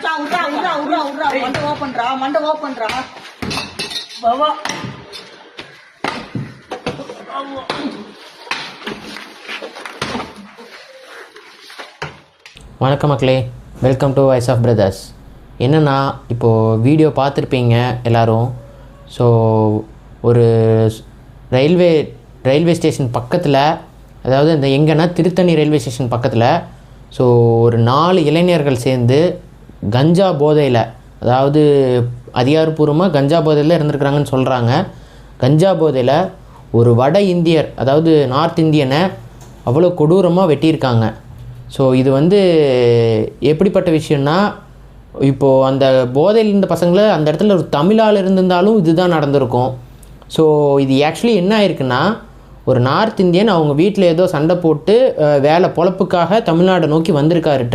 மச்சான் உட்றா உட்றா உட்றா உட்றா மண்டை ஓப்பன்றா பாவா. வணக்கம் மக்களே, welcome to voice of brothers. என்னென்னா, இப்போது வீடியோ பார்த்துருப்பீங்க எல்லோரும். ஸோ ஒரு ரயில்வே ஸ்டேஷன் பக்கத்தில், அதாவது இந்த எங்கன்னா திருத்தணி ரயில்வே ஸ்டேஷன் பக்கத்தில் ஸோ ஒரு 4 இளைஞர்கள் சேர்ந்து கஞ்சா போதையில், அதாவது அதிகாரப்பூர்வமாக கஞ்சா போதையில் இருந்திருக்கிறாங்கன்னு சொல்கிறாங்க. கஞ்சா போதையில் ஒரு வட இந்தியர், அதாவது நார்த் இந்தியனை அவ்வளோ கொடூரமாக வெட்டியிருக்காங்க. ஸோ இது வந்து எப்படிப்பட்ட விஷயம்னா, இப்போது அந்த போதையில் இருந்த பசங்களை அந்த இடத்துல ஒரு தமிழால் இருந்திருந்தாலும் இதுதான் நடந்திருக்கும். ஸோ இது ஆக்சுவலி என்ன ஆயிருக்குன்னா, ஒரு நார்த் இந்தியன் அவங்க வீட்டில் ஏதோ சண்டை போட்டு வேலை பொழப்புக்காக தமிழ்நாடை நோக்கி வந்திருக்காரு.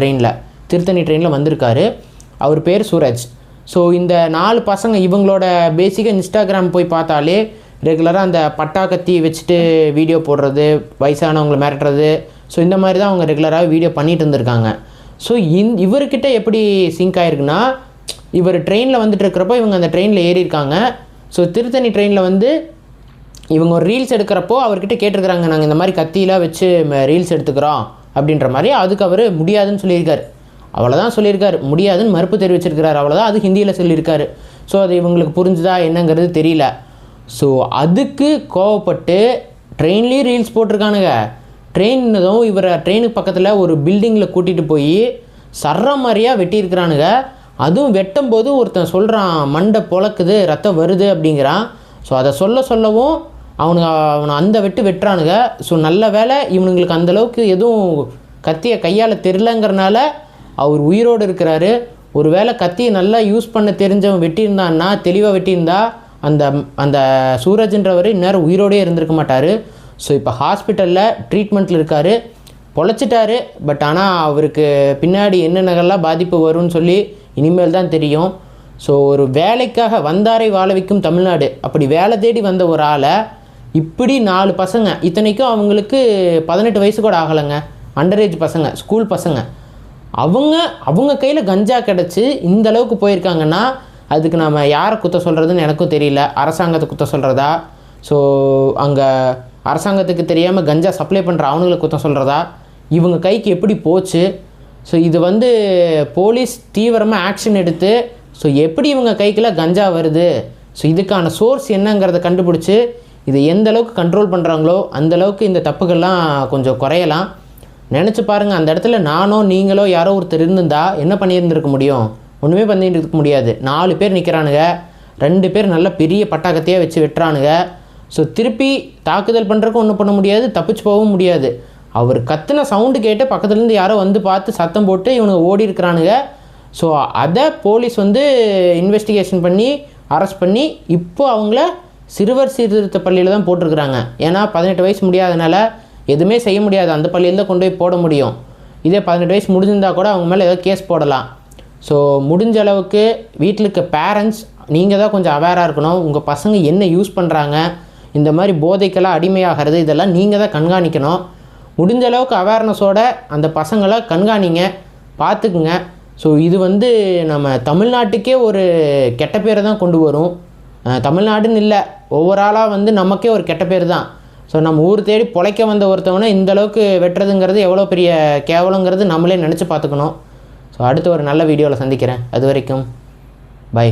திருத்தணி ட்ரெயினில் வந்திருக்காரு. அவர் பேர் சூரஜ். ஸோ இந்த 4 பசங்க, இவங்களோட பேசிக்காக இன்ஸ்டாகிராம் போய் பார்த்தாலே ரெகுலராக அந்த பட்டா கத்தி வச்சுட்டு வீடியோ போடுறது, வயசானவங்களை மிரட்டுறது, ஸோ இந்த மாதிரி தான் அவங்க ரெகுலராக வீடியோ பண்ணிகிட்டு இருந்திருக்காங்க. ஸோ இவர்கிட்ட எப்படி சிங்க் ஆகிருக்குன்னா, இவர் ட்ரெயினில் வந்துட்டு இருக்கிறப்போ இவங்க அந்த ட்ரெயினில் ஏறியிருக்காங்க. ஸோ திருத்தணி ட்ரெயினில் வந்து இவங்க ஒரு ரீல்ஸ் எடுக்கிறப்போ அவர்கிட்ட கேட்டிருக்கிறாங்க, நாங்கள் இந்த மாதிரி கத்தியெலாம் வச்சு ரீல்ஸ் எடுத்துக்கிறோம் அப்படின்ற மாதிரி. அதுக்கு அவர் முடியாதுன்னு சொல்லியிருக்காரு. அவ்வளோதான் சொல்லியிருக்காரு, முடியாதுன்னு மறுப்பு தெரிவிச்சிருக்கிறார், அவ்வளோதான். அது ஹிந்தியில் சொல்லியிருக்காரு. ஸோ அது இவங்களுக்கு புரிஞ்சுதா என்னங்கிறது தெரியல. ஸோ அதுக்கு கோவப்பட்டு ட்ரெயின்லேயும் ரீல்ஸ் போட்டிருக்கானுங்க. ட்ரெயின்னதும் இவரை ட்ரெயினுக்கு பக்கத்தில் ஒரு பில்டிங்கில் கூட்டிகிட்டு போய் சர்ற மாதிரியாக வெட்டியிருக்கிறானுங்க. அதுவும் வெட்டும்போது ஒருத்தன் சொல்கிறான், மண்டை பொழக்குது, ரத்தம் வருது அப்படிங்கிறான். ஸோ அதை சொல்லவும் அவனை அந்த வெட்டுறானுங்க. ஸோ நல்ல வேலை இவனுங்களுக்கு அந்தளவுக்கு எதுவும் கத்தியை கையால் தெரிலங்கிறனால அவர் உயிரோடு இருக்கிறாரு. ஒரு வேளை கத்தியை நல்லா யூஸ் பண்ண தெரிஞ்சவன் வெட்டியிருந்தான்னா, தெளிவாக வெட்டியிருந்தா அந்த சூரஜ்ன்றவர் இந்நேரம் உயிரோடே இருந்திருக்க மாட்டார். ஸோ இப்போ ஹாஸ்பிட்டலில் ட்ரீட்மெண்ட்டில் இருக்கார். பொழைச்சிட்டாரு. பட் ஆனால் அவருக்கு பின்னாடி என்னென்னலாம் பாதிப்பு வரும்னு சொல்லி இனிமேல் தான் தெரியும். ஸோ ஒரு வேலைக்காக வந்தாரை வாழ வைக்கும் தமிழ்நாடு, அப்படி வேலை தேடி வந்த ஒரு ஆளை இப்படி 4 பசங்க, இத்தனைக்கும் அவங்களுக்கு 18 வயசு கூட ஆகலைங்க, அண்டரேஜ் பசங்க, ஸ்கூல் பசங்க, அவங்க கையில் கஞ்சா கிடச்சி இந்த அளவுக்கு போயிருக்காங்கன்னா அதுக்கு நம்ம யாரை குத்த சொல்கிறதுன்னு எனக்கும் தெரியல. அரசாங்கத்தை குத்த சொல்கிறதா, ஸோ அங்கே அரசாங்கத்துக்கு தெரியாமல் கஞ்சா சப்ளை பண்ணுற அவனுங்களை குத்த சொல்கிறதா, இவங்க கைக்கு எப்படி போச்சு? ஸோ இது வந்து போலீஸ் தீவிரமாக ஆக்ஷன் எடுத்து, ஸோ எப்படி இவங்க கைக்கெல்லாம் கஞ்சா வருது, ஸோ இதுக்கான சோர்ஸ் என்னங்கிறத கண்டுபிடிச்சி இதை எந்த அளவுக்கு கண்ட்ரோல் பண்ணுறாங்களோ அந்தளவுக்கு இந்த தப்புகள்லாம் கொஞ்சம் குறையலாம். நினச்சி பாருங்கள், அந்த இடத்துல நானோ நீங்களோ யாரோ ஒருத்தர் இருந்திருந்தா என்ன பண்ணியிருந்துருக்க முடியும்? ஒன்றுமே பண்ணிட்டு இருக்க முடியாது. 4 பேர் நிற்கிறானுங்க, 2 பேர் நல்ல பெரிய பட்டாக்கத்தையாக வச்சு வெட்டுறானுங்க. ஸோ திருப்பி தாக்குதல் பண்ணுறதுக்கு ஒன்றும் பண்ண முடியாது, தப்பிச்சு போகவும் முடியாது. அவர் கத்துன சவுண்டு கேட்டு பக்கத்துலேருந்து யாரோ வந்து பார்த்து சத்தம் போட்டு இவனுங்க ஓடி இருக்கிறானுங்க. ஸோ அதை போலீஸ் வந்து இன்வெஸ்டிகேஷன் பண்ணி அரெஸ்ட் பண்ணி இப்போ அவங்கள சிறுவர் சீர்திருத்த பள்ளியில் தான் போட்டிருக்கிறாங்க. ஏன்னா 18 வயசு முடியாதனால எதுவுமே செய்ய முடியாது, அந்த பள்ளியில் தான் கொண்டு போய் போட முடியும். இதே 18 வயசு முடிஞ்சிருந்தால் கூட அவங்க மேலே ஏதோ கேஸ் போடலாம். ஸோ முடிஞ்ச அளவுக்கு வீட்டில் இருக்க பேரண்ட்ஸ் நீங்கள் தான் கொஞ்சம் அவேராக இருக்கணும். உங்கள் பசங்க என்ன யூஸ் பண்ணுறாங்க, இந்த மாதிரி போதைக்கெல்லாம் அடிமையாகிறது, இதெல்லாம் நீங்கள் தான் கண்காணிக்கணும். முடிஞ்ச அளவுக்கு அவேர்னஸோட அந்த பசங்களை கண்காணிங்க, பார்த்துக்குங்க. ஸோ இது வந்து நம்ம தமிழ்நாட்டுக்கே ஒரு கெட்ட பேரை தான் கொண்டு வரும். தமிழ்நாடுன்னு இல்லை, ஒவ்வொரு ஆளாக வந்து நமக்கே ஒரு கெட்ட பேர் தான். ஸோ நம்ம ஊர் தேடி பொழைக்க வந்த ஒருத்தவனை இந்தளவுக்கு வெட்டுறதுங்கிறது எவ்வளோ பெரிய கேவலங்கிறது நம்மளே நினச்சி பார்த்துக்கணும். ஸோ அடுத்து ஒரு நல்ல வீடியோவில் சந்திக்கிறேன். அது வரைக்கும் பை.